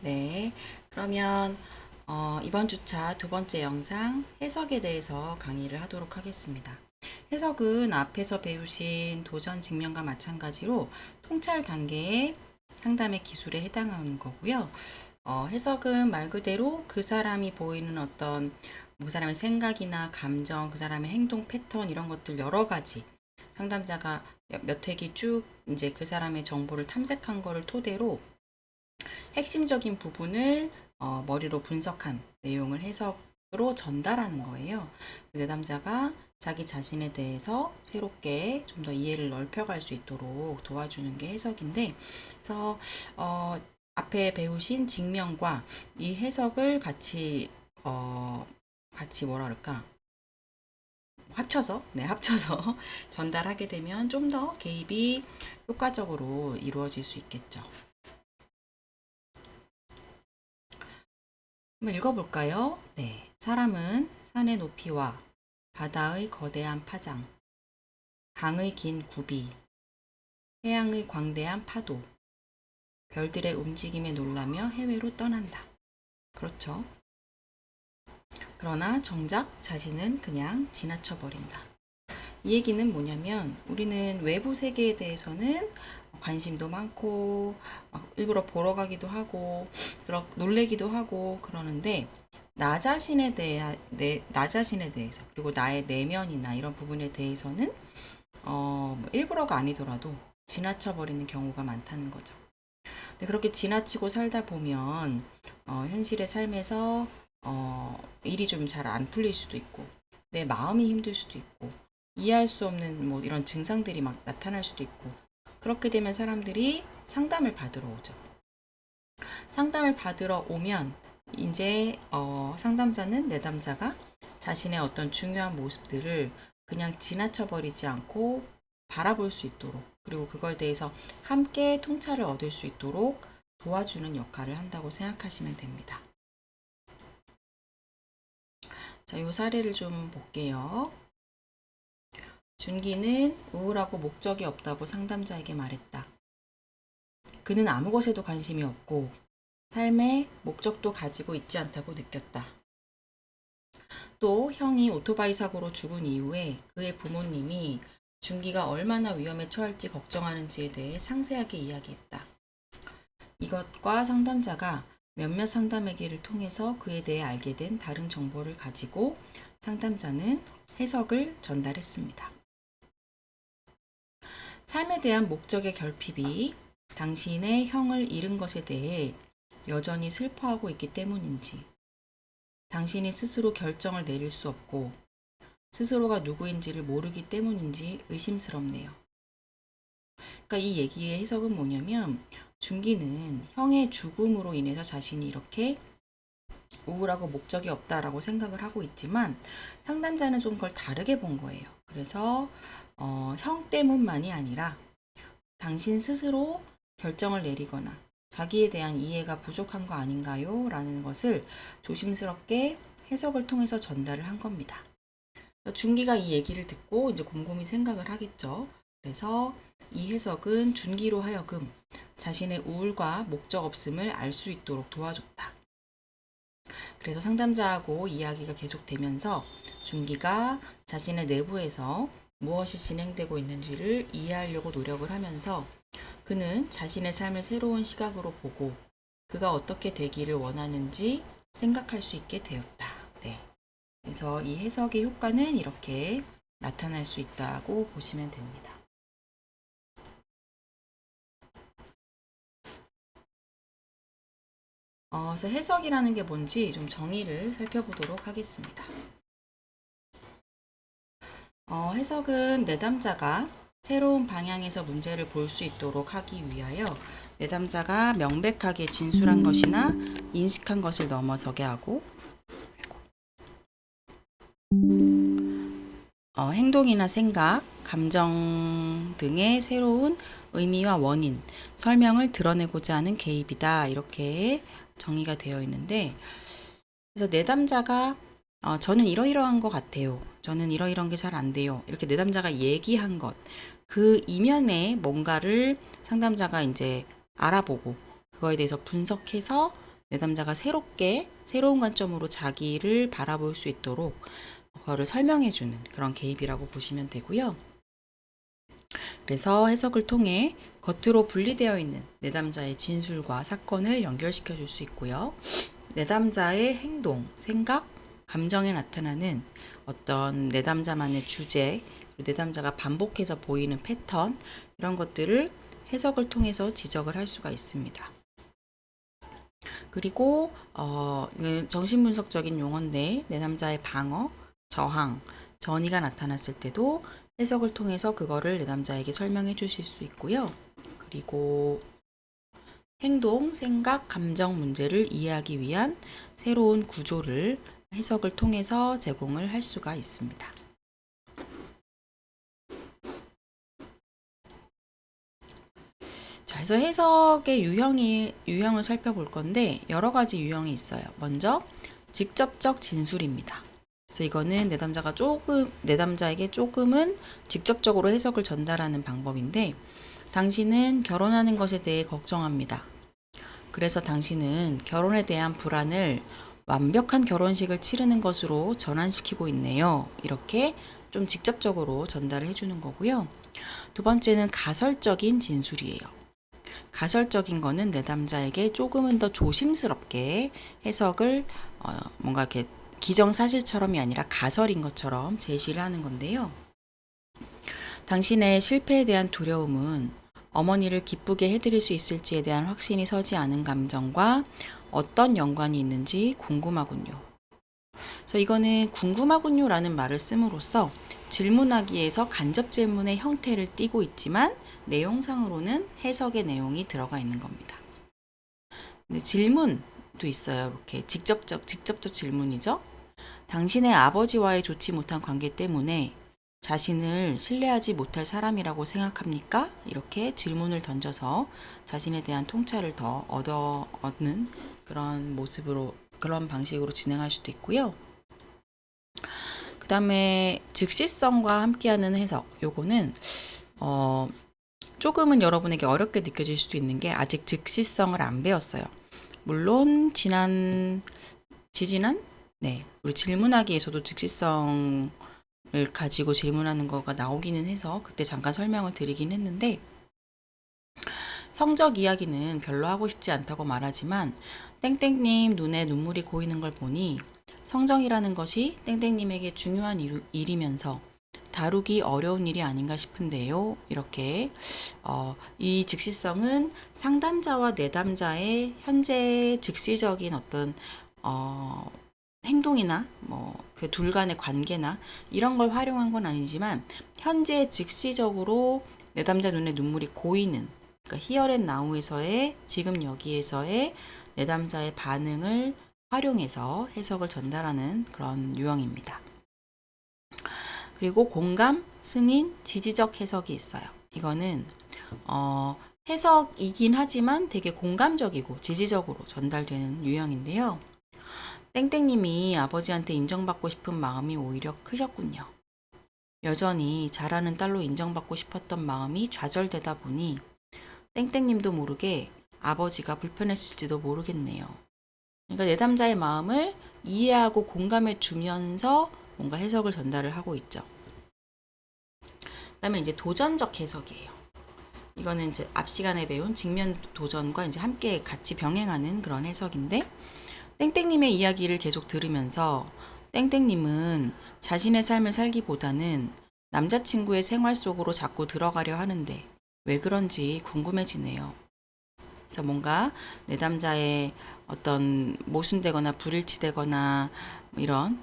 네, 그러면 이번 주차 두 번째 영상 해석에 대해서 강의를 하도록 하겠습니다. 해석은 앞에서 배우신 도전 직면과 마찬가지로 통찰 단계의 상담의 기술에 해당하는 거고요. 해석은 말 그대로 그 사람이 보이는 어떤 그 사람의 생각이나 감정, 그 사람의 행동 패턴 이런 것들 여러 가지 상담자가 몇 회기 쭉 이제 그 사람의 정보를 탐색한 거를 토대로 핵심적인 부분을 머리로 분석한 내용을 해석으로 전달하는 거예요. 내담자가 자기 자신에 대해서 새롭게 좀 더 이해를 넓혀갈 수 있도록 도와주는 게 해석인데, 그래서 앞에 배우신 직면과 이 해석을 같이 뭐라 그럴까? 합쳐서 전달하게 되면 좀 더 개입이 효과적으로 이루어질 수 있겠죠. 한번 읽어볼까요? 네. 사람은 산의 높이와 바다의 거대한 파장, 강의 긴 굽이, 해양의 광대한 파도, 별들의 움직임에 놀라며 해외로 떠난다. 그렇죠. 그러나 정작 자신은 그냥 지나쳐버린다. 이 얘기는 뭐냐면 우리는 외부 세계에 대해서는 관심도 많고 일부러 보러 가기도 하고 놀래기도 하고 그러는데 나 자신에 대해서 그리고 나의 내면이나 이런 부분에 대해서는 일부러가 아니더라도 지나쳐버리는 경우가 많다는 거죠. 근데 그렇게 지나치고 살다 보면 현실의 삶에서 일이 좀 잘 안 풀릴 수도 있고 내 마음이 힘들 수도 있고 이해할 수 없는 뭐 이런 증상들이 막 나타날 수도 있고 그렇게 되면 사람들이 상담을 받으러 오죠. 상담을 받으러 오면 이제 상담자는 내담자가 자신의 어떤 중요한 모습들을 그냥 지나쳐 버리지 않고 바라볼 수 있도록 그리고 그걸 대해서 함께 통찰을 얻을 수 있도록 도와주는 역할을 한다고 생각하시면 됩니다. 자, 이 사례를 좀 볼게요. 준기는 우울하고 목적이 없다고 상담자에게 말했다. 그는 아무 것에도 관심이 없고 삶의 목적도 가지고 있지 않다고 느꼈다. 또 형이 오토바이 사고로 죽은 이후에 그의 부모님이 준기가 얼마나 위험에 처할지 걱정하는지에 대해 상세하게 이야기했다. 이것과 상담자가 몇몇 상담회기를 통해서 그에 대해 알게 된 다른 정보를 가지고 상담자는 해석을 전달했습니다. 삶에 대한 목적의 결핍이 당신의 형을 잃은 것에 대해 여전히 슬퍼하고 있기 때문인지, 당신이 스스로 결정을 내릴 수 없고 스스로가 누구인지를 모르기 때문인지 의심스럽네요. 그러니까 이 얘기의 해석은 뭐냐면 준기는 형의 죽음으로 인해서 자신이 이렇게 우울하고 목적이 없다라고 생각을 하고 있지만 상담자는 좀 그걸 다르게 본 거예요. 그래서 형 때문만이 아니라 당신 스스로 결정을 내리거나 자기에 대한 이해가 부족한 거 아닌가요? 라는 것을 조심스럽게 해석을 통해서 전달을 한 겁니다. 준기가 이 얘기를 듣고 이제 곰곰이 생각을 하겠죠. 그래서 이 해석은 준기로 하여금 자신의 우울과 목적 없음을 알 수 있도록 도와줬다. 그래서 상담자하고 이야기가 계속되면서 준기가 자신의 내부에서 무엇이 진행되고 있는지를 이해하려고 노력을 하면서 그는 자신의 삶을 새로운 시각으로 보고 그가 어떻게 되기를 원하는지 생각할 수 있게 되었다. 네. 그래서 이 해석의 효과는 이렇게 나타날 수 있다고 보시면 됩니다. 그래서 해석이라는 게 뭔지 좀 정의를 살펴보도록 하겠습니다. 해석은 내담자가 새로운 방향에서 문제를 볼 수 있도록 하기 위하여 내담자가 명백하게 진술한 것이나 인식한 것을 넘어서게 하고 행동이나 생각, 감정 등의 새로운 의미와 원인, 설명을 드러내고자 하는 개입이다. 이렇게 정의가 되어 있는데 그래서 내담자가 저는 이러이러한 것 같아요. 저는 이러이러한 게 잘 안 돼요. 이렇게 내담자가 얘기한 것, 그 이면에 뭔가를 상담자가 이제 알아보고 그거에 대해서 분석해서 내담자가 새로운 관점으로 자기를 바라볼 수 있도록 그거를 설명해주는 그런 개입이라고 보시면 되고요. 그래서 해석을 통해 겉으로 분리되어 있는 내담자의 진술과 사건을 연결시켜 줄 수 있고요. 내담자의 행동, 생각, 감정에 나타나는 어떤 내담자만의 주제, 내담자가 반복해서 보이는 패턴, 이런 것들을 해석을 통해서 지적을 할 수가 있습니다. 그리고 정신분석적인 용어인데 내담자의 방어, 저항, 전이가 나타났을 때도 해석을 통해서 그거를 내담자에게 설명해 주실 수 있고요. 그리고 행동, 생각, 감정 문제를 이해하기 위한 새로운 구조를 해석을 통해서 제공을 할 수가 있습니다. 자, 그래서 해석의 유형을 살펴볼 건데 여러 가지 유형이 있어요. 먼저 직접적 진술입니다. 그래서 이거는 내담자에게 조금은 직접적으로 해석을 전달하는 방법인데, 당신은 결혼하는 것에 대해 걱정합니다. 그래서 당신은 결혼에 대한 불안을 완벽한 결혼식을 치르는 것으로 전환시키고 있네요. 이렇게 좀 직접적으로 전달을 해주는 거고요. 두 번째는 가설적인 진술이에요. 가설적인 거는 내담자에게 조금은 더 조심스럽게 해석을 뭔가 이렇게 기정사실처럼이 아니라 가설인 것처럼 제시를 하는 건데요. 당신의 실패에 대한 두려움은 어머니를 기쁘게 해드릴 수 있을지에 대한 확신이 서지 않은 감정과 어떤 연관이 있는지 궁금하군요. 그래서 이거는 궁금하군요 라는 말을 씀으로써 질문하기에서 간접 질문의 형태를 띠고 있지만 내용상으로는 해석의 내용이 들어가 있는 겁니다. 근데 질문도 있어요. 이렇게 직접적 질문이죠. 당신의 아버지와의 좋지 못한 관계 때문에 자신을 신뢰하지 못할 사람이라고 생각합니까? 이렇게 질문을 던져서 자신에 대한 통찰을 더 얻는 그런 방식으로 진행할 수도 있고요. 그 다음에 즉시성과 함께하는 해석. 요거는 조금은 여러분에게 어렵게 느껴질 수도 있는 게 아직 즉시성을 안 배웠어요. 물론 우리 질문하기에서도 즉시성을 가지고 질문하는 거가 나오기는 해서 그때 잠깐 설명을 드리긴 했는데, 성적 이야기는 별로 하고 싶지 않다고 말하지만 땡땡님 눈에 눈물이 고이는 걸 보니 성정이라는 것이 땡땡님에게 중요한 일이면서 다루기 어려운 일이 아닌가 싶은데요. 이렇게 이 즉시성은 상담자와 내담자의 현재 즉시적인 어떤 행동이나 그 둘 간의 관계나 이런 걸 활용한 건 아니지만 현재 즉시적으로 내담자 눈에 눈물이 고이는, 그러니까 here and now에서의 지금 여기에서의 내담자의 반응을 활용해서 해석을 전달하는 그런 유형입니다. 그리고 공감, 승인, 지지적 해석이 있어요. 이거는 해석이긴 하지만 되게 공감적이고 지지적으로 전달되는 유형인데요. 땡땡님이 아버지한테 인정받고 싶은 마음이 오히려 크셨군요. 여전히 잘하는 딸로 인정받고 싶었던 마음이 좌절되다 보니 땡땡님도 모르게 아버지가 불편했을지도 모르겠네요. 그러니까 내담자의 마음을 이해하고 공감해 주면서 뭔가 해석을 전달을 하고 있죠. 그다음에 이제 도전적 해석이에요. 이거는 이제 앞 시간에 배운 직면 도전과 이제 함께 같이 병행하는 그런 해석인데, 땡땡님의 이야기를 계속 들으면서 땡땡님은 자신의 삶을 살기보다는 남자친구의 생활 속으로 자꾸 들어가려 하는데 왜 그런지 궁금해지네요. 그래서 뭔가 내담자의 어떤 모순되거나 불일치되거나 이런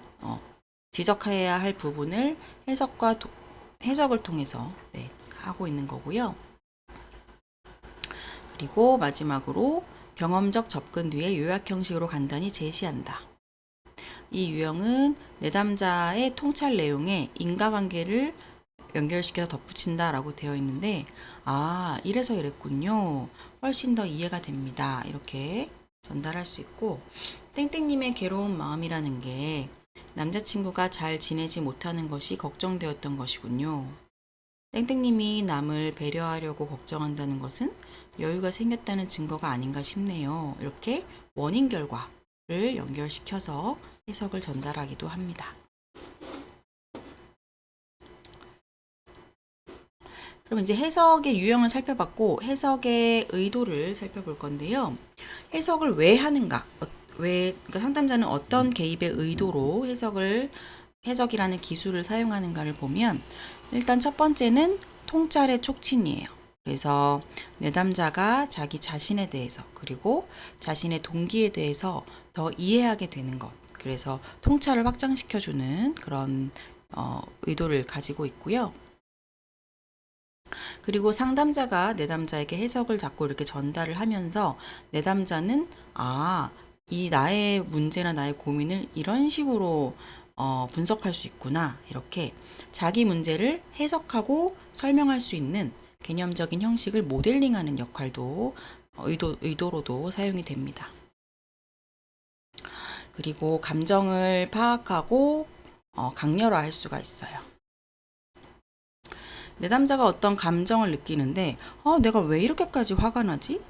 지적해야 할 부분을 해석을 통해서 하고 있는 거고요. 그리고 마지막으로 경험적 접근 뒤에 요약 형식으로 간단히 제시한다. 이 유형은 내담자의 통찰 내용에 인과관계를 연결시켜서 덧붙인다라고 되어 있는데, 이래서 이랬군요. 훨씬 더 이해가 됩니다. 이렇게 전달할 수 있고, 땡땡님의 괴로운 마음이라는 게 남자친구가 잘 지내지 못하는 것이 걱정되었던 것이군요. 땡땡님이 남을 배려하려고 걱정한다는 것은 여유가 생겼다는 증거가 아닌가 싶네요. 이렇게 원인 결과를 연결시켜서 해석을 전달하기도 합니다. 그럼 이제 해석의 유형을 살펴봤고 해석의 의도를 살펴볼 건데요. 해석을 왜 하는가? 그러니까 상담자는 어떤 개입의 의도로 해석이라는 기술을 사용하는가를 보면 일단 첫 번째는 통찰의 촉진이에요. 그래서 내담자가 자기 자신에 대해서 그리고 자신의 동기에 대해서 더 이해하게 되는 것. 그래서 통찰을 확장시켜주는 그런 의도를 가지고 있고요. 그리고 상담자가 내담자에게 해석을 자꾸 이렇게 전달을 하면서 내담자는 이 나의 문제나 나의 고민을 이런 식으로 분석할 수 있구나. 이렇게 자기 문제를 해석하고 설명할 수 있는 개념적인 형식을 모델링하는 역할도 의도로도 사용이 됩니다. 그리고 감정을 파악하고 강렬화할 수가 있어요. 내담자가 어떤 감정을 느끼는데 내가 왜 이렇게까지 화가 나지?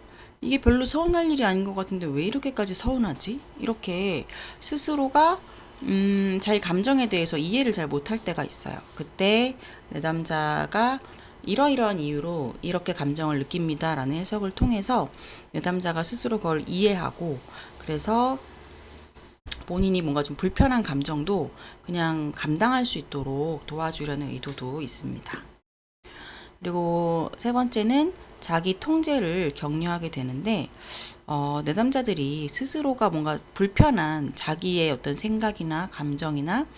이게 별로 서운할 일이 아닌 것 같은데 왜 이렇게까지 서운하지? 이렇게 스스로가 자기 감정에 대해서 이해를 잘 못할 때가 있어요. 그때 내담자가 이러이러한 이유로 이렇게 감정을 느낍니다 라는 해석을 통해서 내담자가 스스로 그걸 이해하고 그래서 본인이 뭔가 좀 불편한 감정도 그냥 감당할 수 있도록 도와주려는 의도도 있습니다. 그리고 세 번째는 자기 통제를 격려하게 되는데 내담자들이 스스로가 뭔가 불편한 자기의 어떤 생각이나 감정이나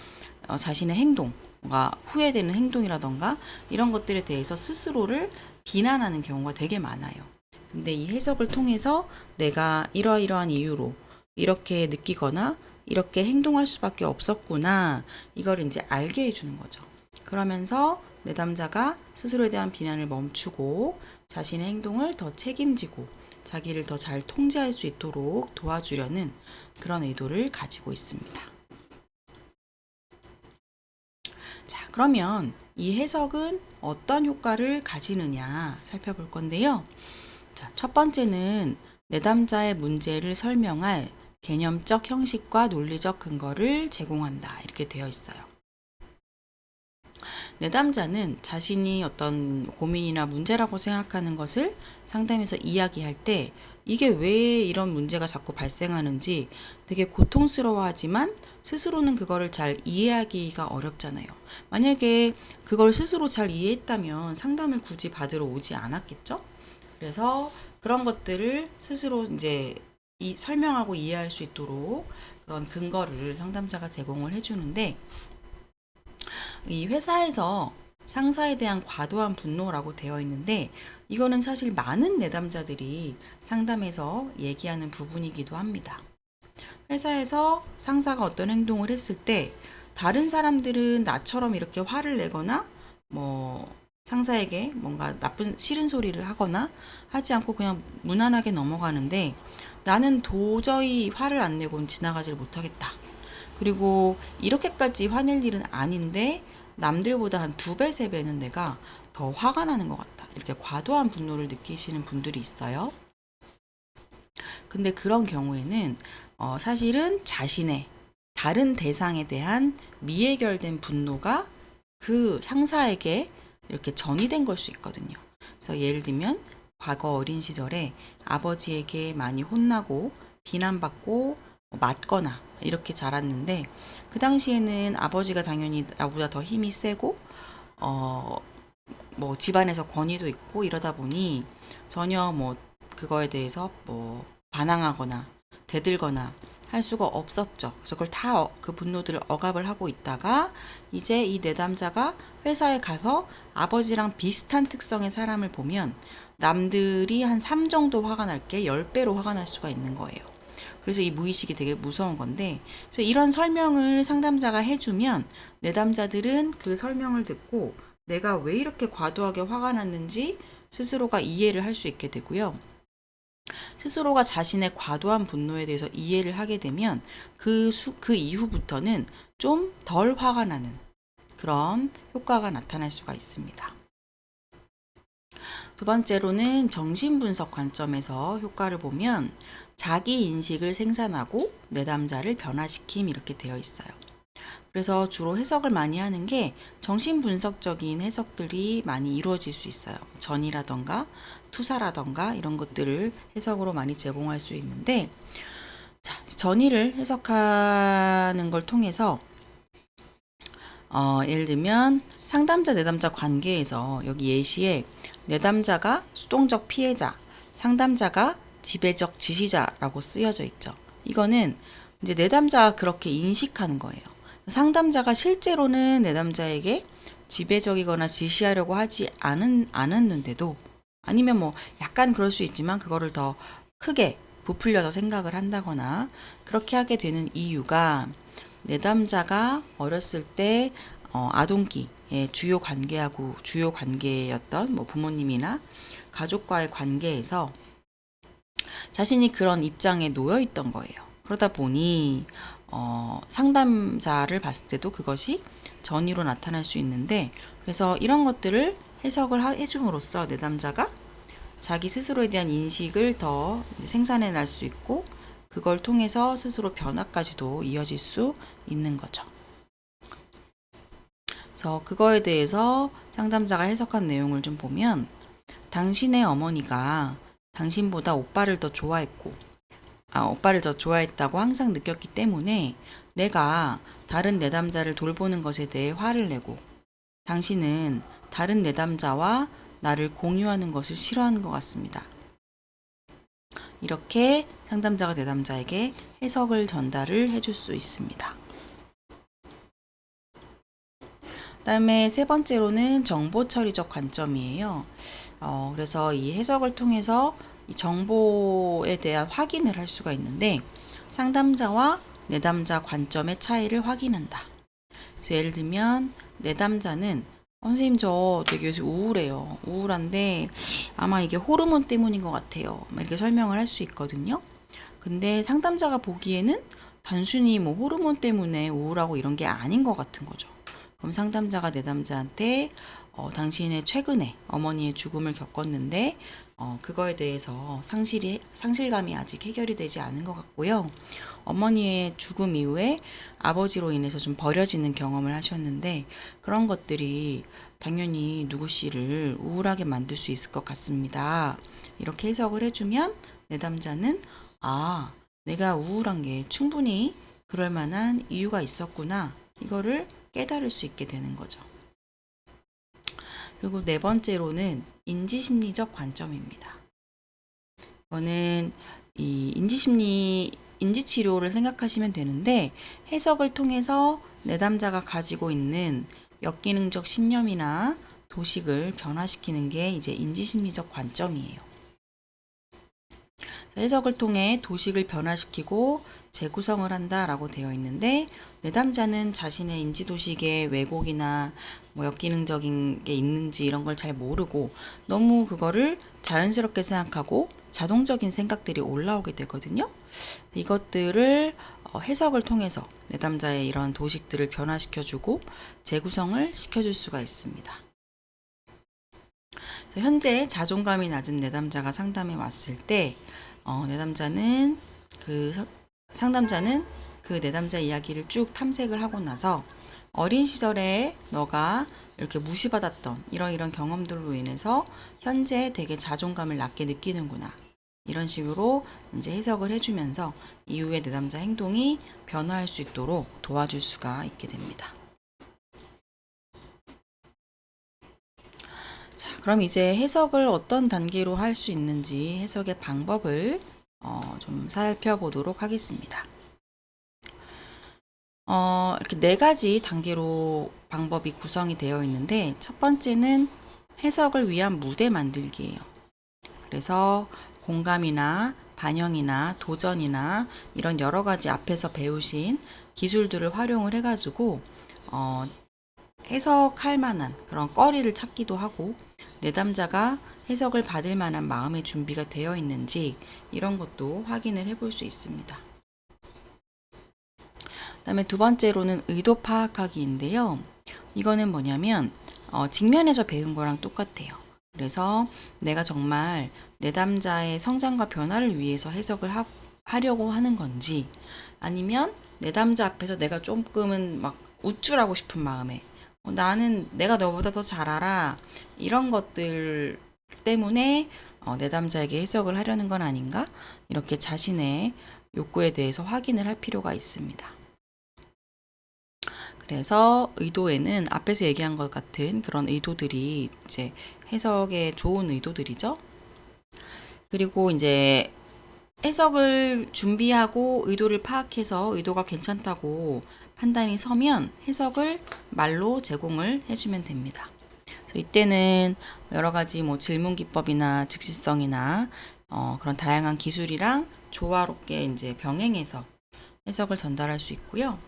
자신의 행동, 뭔가 후회되는 행동이라던가 이런 것들에 대해서 스스로를 비난하는 경우가 되게 많아요. 근데 이 해석을 통해서 내가 이러이러한 이유로 이렇게 느끼거나 이렇게 행동할 수밖에 없었구나 이걸 이제 알게 해주는 거죠. 그러면서 내담자가 스스로에 대한 비난을 멈추고 자신의 행동을 더 책임지고 자기를 더 잘 통제할 수 있도록 도와주려는 그런 의도를 가지고 있습니다. 자, 그러면 이 해석은 어떤 효과를 가지느냐 살펴볼 건데요. 자, 첫 번째는 내담자의 문제를 설명할 개념적 형식과 논리적 근거를 제공한다. 이렇게 되어 있어요. 내담자는 자신이 어떤 고민이나 문제라고 생각하는 것을 상담에서 이야기할 때 이게 왜 이런 문제가 자꾸 발생하는지 되게 고통스러워하지만 스스로는 그거를 잘 이해하기가 어렵잖아요. 만약에 그걸 스스로 잘 이해했다면 상담을 굳이 받으러 오지 않았겠죠? 그래서 그런 것들을 스스로 이제 설명하고 이해할 수 있도록 그런 근거를 상담자가 제공을 해주는데 이 회사에서 상사에 대한 과도한 분노라고 되어 있는데 이거는 사실 많은 내담자들이 상담에서 얘기하는 부분이기도 합니다. 회사에서 상사가 어떤 행동을 했을 때 다른 사람들은 나처럼 이렇게 화를 내거나 상사에게 뭔가 싫은 소리를 하거나 하지 않고 그냥 무난하게 넘어가는데 나는 도저히 화를 안 내고는 지나가질 못하겠다. 그리고 이렇게까지 화낼 일은 아닌데 남들보다 한 2배, 3배는 내가 더 화가 나는 것 같다. 이렇게 과도한 분노를 느끼시는 분들이 있어요. 근데 그런 경우에는 사실은 자신의 다른 대상에 대한 미해결된 분노가 그 상사에게 이렇게 전이된 걸 수 있거든요. 그래서 예를 들면 과거 어린 시절에 아버지에게 많이 혼나고 비난받고 맞거나 이렇게 자랐는데 그 당시에는 아버지가 당연히 나보다 더 힘이 세고 집안에서 권위도 있고 이러다 보니 전혀 그거에 대해서 반항하거나 대들거나 할 수가 없었죠. 그래서 그걸 다 그 분노들을 억압을 하고 있다가 이제 이 내담자가 회사에 가서 아버지랑 비슷한 특성의 사람을 보면 남들이 한 3 정도 화가 날 게 10배로 화가 날 수가 있는 거예요. 그래서 이 무의식이 되게 무서운 건데 그래서 이런 설명을 상담자가 해주면 내담자들은 그 설명을 듣고 내가 왜 이렇게 과도하게 화가 났는지 스스로가 이해를 할 수 있게 되고요. 스스로가 자신의 과도한 분노에 대해서 이해를 하게 되면 그 이후부터는 좀 덜 화가 나는 그런 효과가 나타날 수가 있습니다. 두 번째로는 정신분석 관점에서 효과를 보면 자기 인식을 생산하고 내담자를 변화시킴 이렇게 되어 있어요. 그래서 주로 해석을 많이 하는 게 정신분석적인 해석들이 많이 이루어질 수 있어요. 전이라던가 투사라던가 이런 것들을 해석으로 많이 제공할 수 있는데, 자, 전이를 해석하는 걸 통해서 예를 들면 상담자 내담자 관계에서 여기 예시에 내담자가 수동적 피해자, 상담자가 지배적 지시자라고 쓰여져 있죠. 이거는 이제 내담자가 그렇게 인식하는 거예요. 상담자가 실제로는 내담자에게 지배적이거나 지시하려고 하지 않았는데도, 아니면 뭐 약간 그럴 수 있지만 그거를 더 크게 부풀려서 생각을 한다거나 그렇게 하게 되는 이유가 내담자가 어렸을 때 아동기의 주요 관계였던 뭐 부모님이나 가족과의 관계에서 자신이 그런 입장에 놓여 있던 거예요. 그러다 보니 상담자를 봤을 때도 그것이 전이로 나타날 수 있는데, 그래서 이런 것들을 해석을 해줌으로써 내담자가 자기 스스로에 대한 인식을 더 생산해 낼 수 있고, 그걸 통해서 스스로 변화까지도 이어질 수 있는 거죠. 그래서 그거에 대해서 상담자가 해석한 내용을 좀 보면, 당신의 어머니가 당신보다 오빠를 더 좋아했다고 항상 느꼈기 때문에 내가 다른 내담자를 돌보는 것에 대해 화를 내고, 당신은 다른 내담자와 나를 공유하는 것을 싫어하는 것 같습니다. 이렇게 상담자가 내담자에게 해석을 전달을 해줄 수 있습니다. 그다음에 세 번째로는 정보 처리적 관점이에요. 그래서 이 해석을 통해서 이 정보에 대한 확인을 할 수가 있는데, 상담자와 내담자 관점의 차이를 확인한다. 그래서 예를 들면 내담자는 선생님 저 되게 요새 우울해요. 우울한데 아마 이게 호르몬 때문인 것 같아요. 이렇게 설명을 할 수 있거든요. 근데 상담자가 보기에는 단순히 뭐 호르몬 때문에 우울하고 이런 게 아닌 것 같은 거죠. 그럼 상담자가 내담자한테 당신의 최근에 어머니의 죽음을 겪었는데 그거에 대해서 상실감이 아직 해결이 되지 않은 것 같고요. 어머니의 죽음 이후에 아버지로 인해서 좀 버려지는 경험을 하셨는데, 그런 것들이 당연히 누구 씨를 우울하게 만들 수 있을 것 같습니다. 이렇게 해석을 해주면 내담자는 내가 우울한 게 충분히 그럴 만한 이유가 있었구나, 이거를 깨달을 수 있게 되는 거죠. 그리고 네 번째로는 인지심리적 관점입니다. 이거는 이 인지치료를 생각하시면 되는데, 해석을 통해서 내담자가 가지고 있는 역기능적 신념이나 도식을 변화시키는 게 이제 인지심리적 관점이에요. 해석을 통해 도식을 변화시키고 재구성을 한다라고 되어 있는데, 내담자는 자신의 인지도식에 왜곡이나 뭐 역기능적인 게 있는지 이런 걸 잘 모르고 너무 그거를 자연스럽게 생각하고 자동적인 생각들이 올라오게 되거든요. 이것들을 해석을 통해서 내담자의 이런 도식들을 변화시켜주고 재구성을 시켜줄 수가 있습니다. 현재 자존감이 낮은 내담자가 상담에 왔을 때 상담자는 그 내담자 이야기를 쭉 탐색을 하고 나서, 어린 시절에 너가 이렇게 무시받았던 이런 경험들로 인해서 현재 되게 자존감을 낮게 느끼는구나, 이런 식으로 이제 해석을 해주면서 이후의 내담자 행동이 변화할 수 있도록 도와줄 수가 있게 됩니다. 자, 그럼 이제 해석을 어떤 단계로 할 수 있는지 해석의 방법을 좀 살펴보도록 하겠습니다. 이렇게 네 가지 단계로 방법이 구성이 되어 있는데, 첫 번째는 해석을 위한 무대 만들기예요. 그래서 공감이나 반영이나 도전이나 이런 여러 가지 앞에서 배우신 기술들을 활용을 해가지고 해석할 만한 그런 거리를 찾기도 하고, 내담자가 해석을 받을 만한 마음의 준비가 되어 있는지 이런 것도 확인을 해볼 수 있습니다. 그다음에 두 번째로는 의도 파악하기인데요. 이거는 뭐냐면 직면에서 배운 거랑 똑같아요. 그래서 내가 정말 내담자의 성장과 변화를 위해서 해석을 하려고 하는 건지, 아니면 내담자 앞에서 내가 조금은 막 우쭐하고 싶은 마음에 나는 내가 너보다 더 잘 알아, 이런 것들 때문에 내담자에게 해석을 하려는 건 아닌가, 이렇게 자신의 욕구에 대해서 확인을 할 필요가 있습니다. 그래서 의도에는 앞에서 얘기한 것 같은 그런 의도들이 이제 해석에 좋은 의도들이죠. 그리고 이제 해석을 준비하고 의도를 파악해서 의도가 괜찮다고 판단이 서면 해석을 말로 제공을 해주면 됩니다. 그래서 이때는 여러 가지 뭐 질문 기법이나 즉시성이나 그런 다양한 기술이랑 조화롭게 이제 병행해서 해석을 전달할 수 있고요.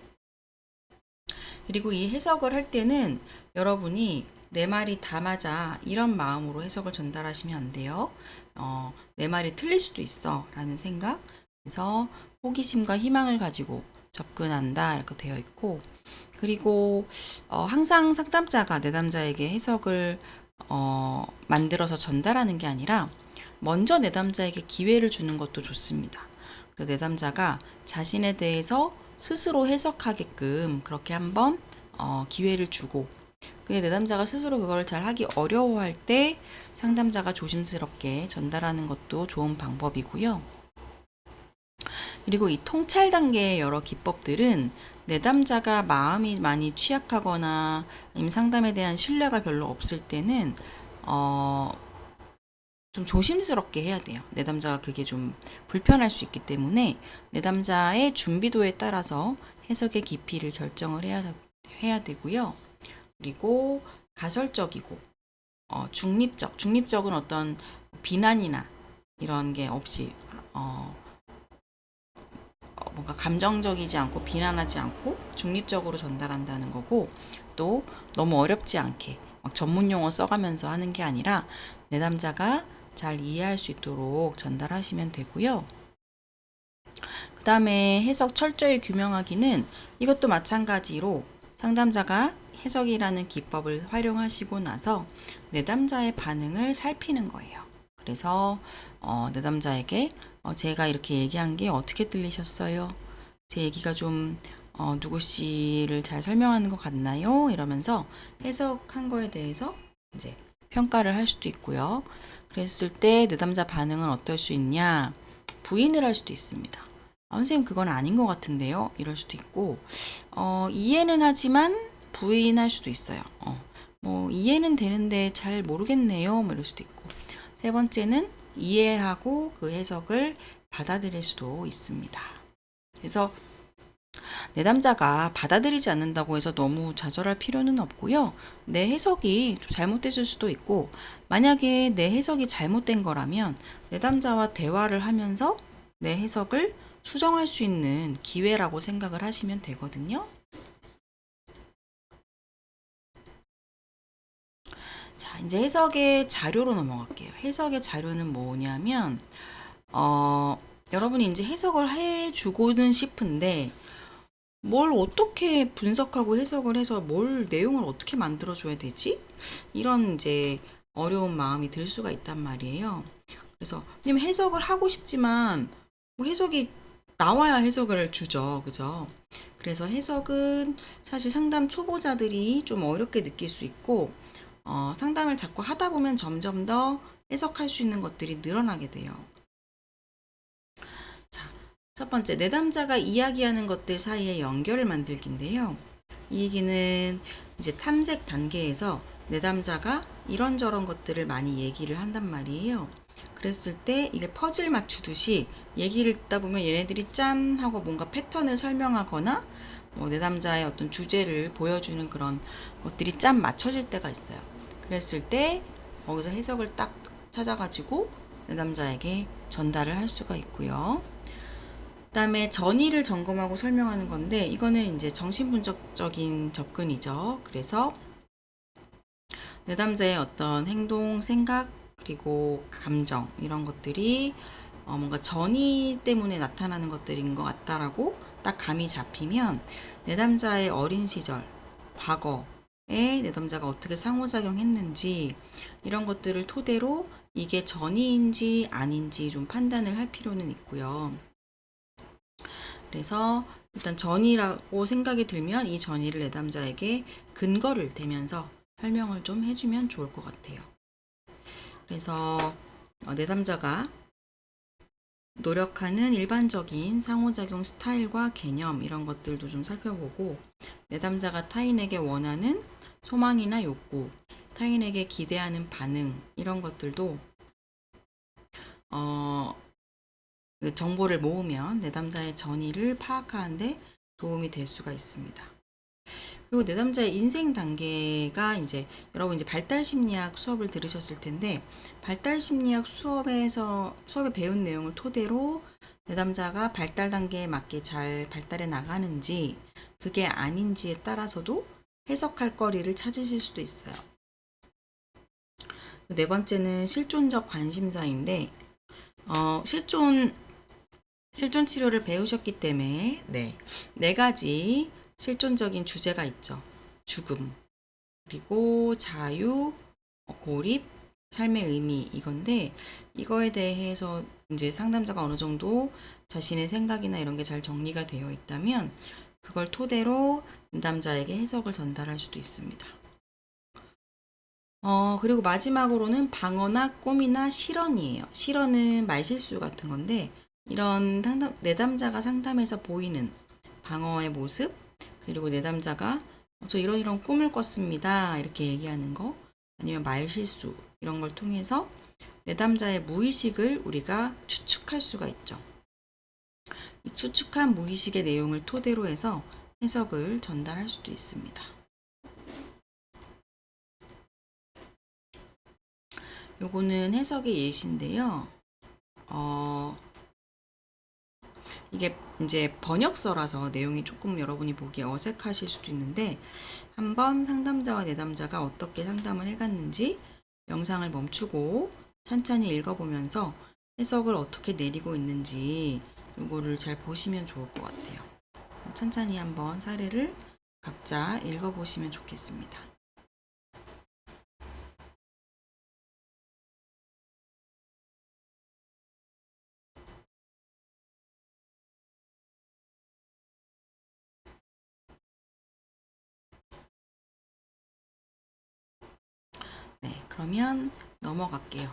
그리고 이 해석을 할 때는 여러분이 내 말이 다 맞아, 이런 마음으로 해석을 전달하시면 안 돼요. 내 말이 틀릴 수도 있어 라는 생각, 그래서 호기심과 희망을 가지고 접근한다 이렇게 되어 있고, 그리고 항상 상담자가 내담자에게 해석을 만들어서 전달하는 게 아니라 먼저 내담자에게 기회를 주는 것도 좋습니다. 내담자가 자신에 대해서 스스로 해석하게끔 그렇게 한번 기회를 주고, 근데 내담자가 스스로 그걸 잘 하기 어려워할 때 상담자가 조심스럽게 전달하는 것도 좋은 방법이고요. 그리고 이 통찰 단계의 여러 기법들은 내담자가 마음이 많이 취약하거나 아니면 상담에 대한 신뢰가 별로 없을 때는 좀 조심스럽게 해야 돼요. 내담자가 그게 좀 불편할 수 있기 때문에 내담자의 준비도에 따라서 해석의 깊이를 결정을 해야 되고요. 그리고 가설적이고 중립적은 어떤 비난이나 이런 게 없이 뭔가 감정적이지 않고 비난하지 않고 중립적으로 전달한다는 거고, 또 너무 어렵지 않게 막 전문 용어 써가면서 하는 게 아니라 내담자가 잘 이해할 수 있도록 전달하시면 되고요. 그 다음에 해석 철저히 규명하기는 이것도 마찬가지로 상담자가 해석이라는 기법을 활용하시고 나서 내담자의 반응을 살피는 거예요. 그래서 내담자에게 제가 이렇게 얘기한 게 어떻게 들리셨어요? 제 얘기가 좀 누구 씨를 잘 설명하는 것 같나요? 이러면서 해석한 거에 대해서 이제 평가를 할 수도 있고요. 그랬을 때 내담자 반응은 어떨 수 있냐? 부인을 할 수도 있습니다. 선생님 그건 아닌 것 같은데요? 이럴 수도 있고, 이해는 하지만 부인할 수도 있어요. 뭐 이해는 되는데 잘 모르겠네요. 뭐 이럴 수도 있고. 세 번째는 이해하고 그 해석을 받아들일 수도 있습니다. 그래서 내담자가 받아들이지 않는다고 해서 너무 좌절할 필요는 없고요. 내 해석이 좀 잘못됐을 수도 있고, 만약에 내 해석이 잘못된 거라면 내담자와 대화를 하면서 내 해석을 수정할 수 있는 기회라고 생각을 하시면 되거든요. 자, 이제 해석의 자료로 넘어갈게요. 해석의 자료는 뭐냐면, 여러분이 이제 해석을 해주고는 싶은데, 뭘 어떻게 분석하고 해석을 해서 뭘 내용을 어떻게 만들어줘야 되지? 이런 이제 어려운 마음이 들 수가 있단 말이에요. 그래서, 왜냐면 해석을 하고 싶지만, 뭐 해석이 나와야 해석을 주죠. 그죠? 그래서 해석은 사실 상담 초보자들이 좀 어렵게 느낄 수 있고, 상담을 자꾸 하다 보면 점점 더 해석할 수 있는 것들이 늘어나게 돼요. 자, 첫 번째, 내담자가 이야기하는 것들 사이에 연결을 만들기인데요. 이 얘기는 이제 탐색 단계에서 내담자가 이런저런 것들을 많이 얘기를 한단 말이에요. 그랬을 때 이게 퍼즐 맞추듯이 얘기를 듣다 보면 얘네들이 짠 하고 뭔가 패턴을 설명하거나 뭐 내담자의 어떤 주제를 보여주는 그런 것들이 짠 맞춰질 때가 있어요. 그랬을 때 거기서 해석을 딱 찾아가지고 내담자에게 전달을 할 수가 있고요. 그다음에 전의를 점검하고 설명하는 건데, 이거는 이제 정신분석적인 접근이죠. 그래서 내담자의 어떤 행동, 생각, 그리고 감정 이런 것들이 뭔가 전의 때문에 나타나는 것들인 것 같다라고 딱 감이 잡히면 내담자의 어린 시절, 과거, 내담자가 어떻게 상호작용했는지 이런 것들을 토대로 이게 전이인지 아닌지 좀 판단을 할 필요는 있고요. 그래서 일단 전이라고 생각이 들면 이 전이를 내담자에게 근거를 대면서 설명을 좀 해주면 좋을 것 같아요. 그래서 내담자가 노력하는 일반적인 상호작용 스타일과 개념 이런 것들도 좀 살펴보고 내담자가 타인에게 원하는 소망이나 욕구, 타인에게 기대하는 반응 이런 것들도 그 정보를 모으면 내담자의 전이를 파악하는데 도움이 될 수가 있습니다. 그리고 내담자의 인생 단계가 이제 여러분 이제 발달 심리학 수업을 들으셨을 텐데 발달 심리학 수업에 배운 내용을 토대로 내담자가 발달 단계에 맞게 잘 발달해 나가는지 그게 아닌지에 따라서도 해석할 거리를 찾으실 수도 있어요. 네 번째는 실존적 관심사인데 실존 치료를 배우셨기 때문에 네 가지 실존적인 주제가 있죠. 죽음, 그리고 자유, 고립, 삶의 의미 이건데 이거에 대해서 이제 상담자가 어느 정도 자신의 생각이나 이런 게 잘 정리가 되어 있다면 그걸 토대로 상담자에게 해석을 전달할 수도 있습니다. 그리고 마지막으로는 방어나 꿈이나 실언이에요. 실언은 말실수 같은 건데 이런 내담자가 상담에서 보이는 방어의 모습 그리고 내담자가 저 이런 꿈을 꿨습니다 이렇게 얘기하는 거 아니면 말실수 이런 걸 통해서 내담자의 무의식을 우리가 추측할 수가 있죠. 이 추측한 무의식의 내용을 토대로 해서 해석을 전달할 수도 있습니다. 요거는 해석의 예시인데요. 이게 이제 번역서라서 내용이 조금 여러분이 보기에 어색하실 수도 있는데 한번 상담자와 내담자가 어떻게 상담을 해갔는지 영상을 멈추고 찬찬히 읽어보면서 해석을 어떻게 내리고 있는지 요거를 잘 보시면 좋을 것 같아요. 천천히 한번 사례를 각자 읽어보시면 좋겠습니다. 네, 그러면 넘어갈게요.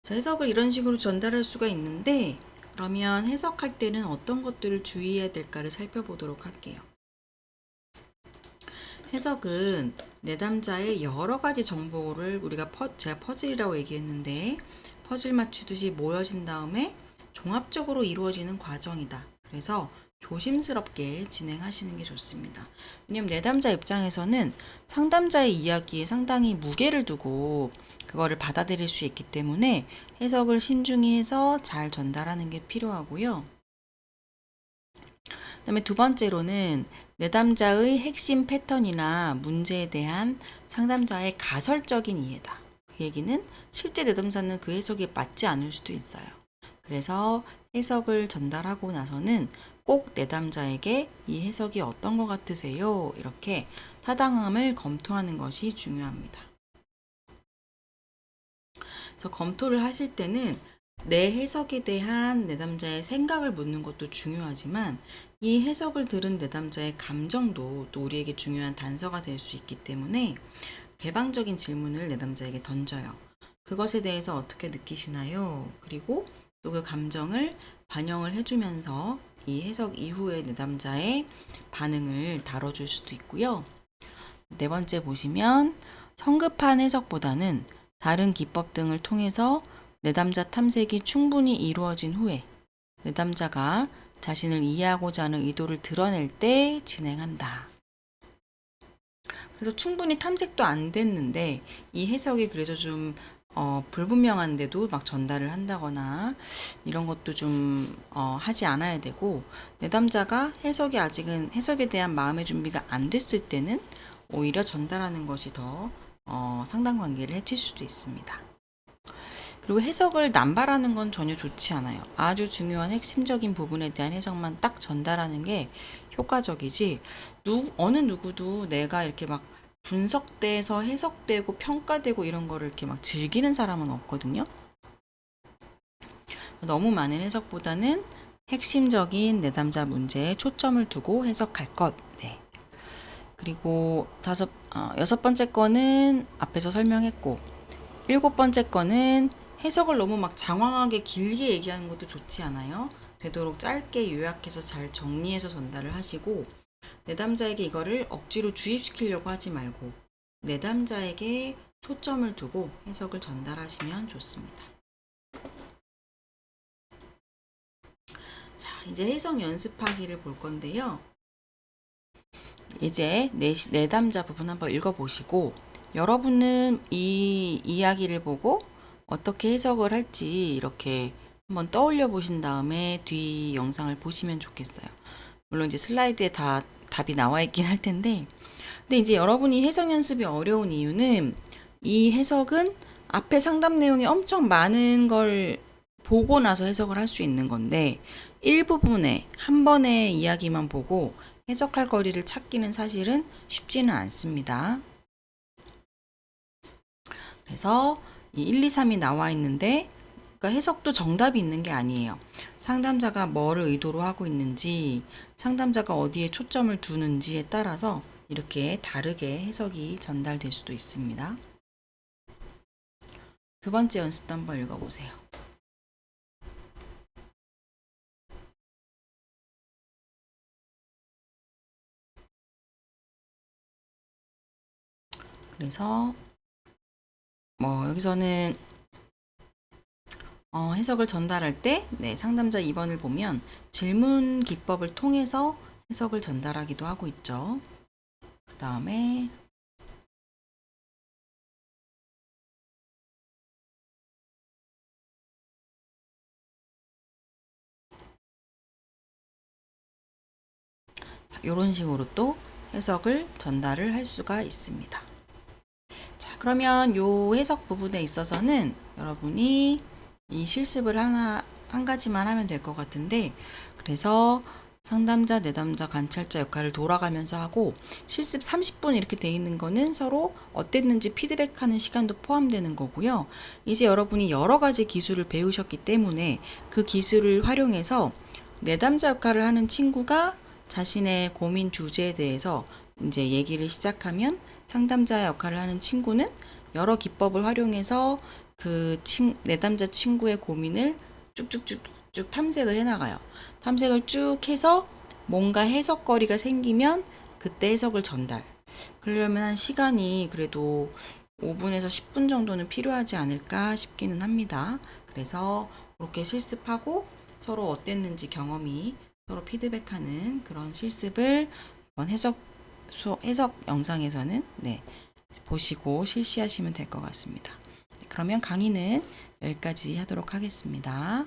자, 해석을 이런 식으로 전달할 수가 있는데 그러면 해석할 때는 어떤 것들을 주의해야 될까를 살펴보도록 할게요. 해석은 내담자의 여러 가지 정보를 우리가 제가 퍼즐이라고 얘기했는데 퍼즐 맞추듯이 모여진 다음에 종합적으로 이루어지는 과정이다. 그래서 조심스럽게 진행하시는 게 좋습니다. 왜냐면 내담자 입장에서는 상담자의 이야기에 상당히 무게를 두고 그거를 받아들일 수 있기 때문에 해석을 신중히 해서 잘 전달하는 게 필요하고요. 그다음에 두 번째로는 내담자의 핵심 패턴이나 문제에 대한 상담자의 가설적인 이해다. 그 얘기는 실제 내담자는 그 해석에 맞지 않을 수도 있어요. 그래서 해석을 전달하고 나서는 꼭 내담자에게 이 해석이 어떤 것 같으세요? 이렇게 타당함을 검토하는 것이 중요합니다. 그래서 검토를 하실 때는 내 해석에 대한 내담자의 생각을 묻는 것도 중요하지만 이 해석을 들은 내담자의 감정도 또 우리에게 중요한 단서가 될 수 있기 때문에 개방적인 질문을 내담자에게 던져요. 그것에 대해서 어떻게 느끼시나요? 그리고 또 그 감정을 반영을 해주면서 이 해석 이후에 내담자의 반응을 다뤄줄 수도 있고요. 네 번째 보시면 성급한 해석보다는 다른 기법 등을 통해서 내담자 탐색이 충분히 이루어진 후에 내담자가 자신을 이해하고자 하는 의도를 드러낼 때 진행한다. 그래서 충분히 탐색도 안 됐는데 이 해석이 그래서 좀 불분명한데도 막 전달을 한다거나 이런 것도 좀 하지 않아야 되고 내담자가 해석에 대한 마음의 준비가 안 됐을 때는 오히려 전달하는 것이 더 상담관계를 해칠 수도 있습니다. 그리고 해석을 남발하는 건 전혀 좋지 않아요. 아주 중요한 핵심적인 부분에 대한 해석만 딱 전달하는 게 효과적이지 어느 누구도 내가 이렇게 막 분석돼서 해석되고 평가되고 이런 거를 이렇게 막 즐기는 사람은 없거든요. 너무 많은 해석보다는 핵심적인 내담자 문제에 초점을 두고 해석할 것. 네. 그리고 여섯 번째 거는 앞에서 설명했고, 일곱 번째 거는 해석을 너무 막 장황하게 길게 얘기하는 것도 좋지 않아요. 되도록 짧게 요약해서 잘 정리해서 전달을 하시고, 내담자에게 이거를 억지로 주입시키려고 하지 말고 내담자에게 초점을 두고 해석을 전달하시면 좋습니다. 자, 이제 해석 연습하기를 볼 건데요. 이제 내담자 부분 한번 읽어보시고 여러분은 이 이야기를 보고 어떻게 해석을 할지 이렇게 한번 떠올려 보신 다음에 뒤 영상을 보시면 좋겠어요. 물론 이제 슬라이드에 다 답이 나와 있긴 할 텐데, 근데 이제 여러분이 해석 연습이 어려운 이유는 이 해석은 앞에 상담 내용이 엄청 많은 걸 보고 나서 해석을 할 수 있는 건데 일부분에 한 번의 이야기만 보고 해석할 거리를 찾기는 사실은 쉽지는 않습니다. 그래서 이 1, 2, 3이 나와 있는데 그러니까 해석도 정답이 있는 게 아니에요. 상담자가 뭐를 의도로 하고 있는지, 상담자가 어디에 초점을 두는지에 따라서 이렇게 다르게 해석이 전달될 수도 있습니다. 두 번째 연습도 한번 읽어보세요. 그래서 여기서는 해석을 전달할 때 상담자 2번을 보면 질문 기법을 통해서 해석을 전달하기도 하고 있죠. 그 다음에 이런 식으로 또 해석을 전달을 할 수가 있습니다. 자, 그러면 요 해석 부분에 있어서는 여러분이 이 실습을 한 가지만 하면 될 것 같은데, 그래서 상담자, 내담자, 관찰자 역할을 돌아가면서 하고 실습 30분 이렇게 돼 있는 거는 서로 어땠는지 피드백하는 시간도 포함되는 거고요. 이제 여러분이 여러 가지 기술을 배우셨기 때문에 그 기술을 활용해서 내담자 역할을 하는 친구가 자신의 고민 주제에 대해서 이제 얘기를 시작하면 상담자 역할을 하는 친구는 여러 기법을 활용해서 그 내담자 친구의 고민을 쭉쭉쭉쭉 탐색을 해나가요. 탐색을 쭉 해서 뭔가 해석거리가 생기면 그때 해석을 전달. 그러려면 한 시간이 그래도 5분에서 10분 정도는 필요하지 않을까 싶기는 합니다. 그래서 그렇게 실습하고 서로 어땠는지 경험이 서로 피드백하는 그런 실습을 이번 해석 영상에서는 보시고 실시하시면 될 것 같습니다. 그러면 강의는 여기까지 하도록 하겠습니다.